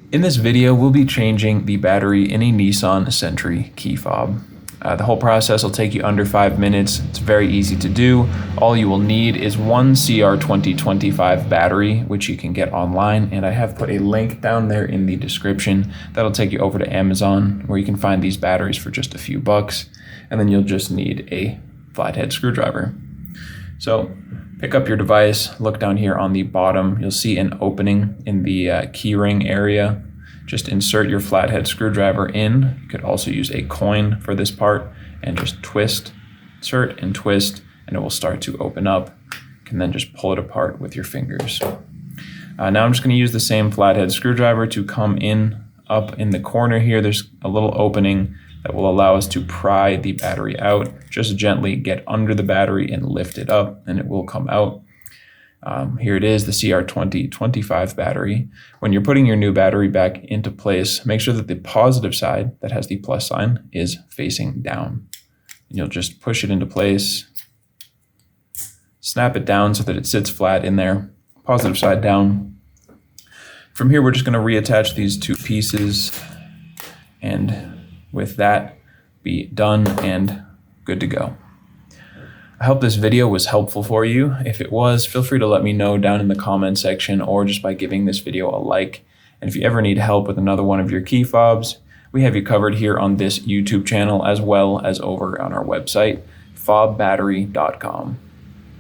In this video, we'll be changing the battery in a Nissan Sentra key fob. The whole process will take you under 5 minutes. It's very easy to do. All you will need is one CR2025 battery, which you can get online, and I have put a link down there in the description. That'll take you over to Amazon, where you can find these batteries for just a few bucks, and then you'll just need a flathead screwdriver. So pick up your device, look down here on the bottom. You'll see an opening in the key ring area. Just insert your flathead screwdriver in. You could also use a coin for this part and just twist, insert and twist, and it will start to open up. You can then just pull it apart with your fingers. Now I'm just going to use the same flathead screwdriver to come in up in the corner here. There's a little opening that will allow us to pry the battery out. Just gently get under the battery and lift it up and it will come out. Here it is, the CR2025 battery. When you're putting your new battery back into place, make sure that the positive side that has the plus sign is facing down. And you'll just push it into place, snap it down so that it sits flat in there, positive side down. From here, we're just going to reattach these two pieces, and with that, be done and good to go. I hope this video was helpful for you. If it was, feel free to let me know down in the comment section or just by giving this video a like. And if you ever need help with another one of your key fobs, we have you covered here on this YouTube channel as well as over on our website, FobBattery.com.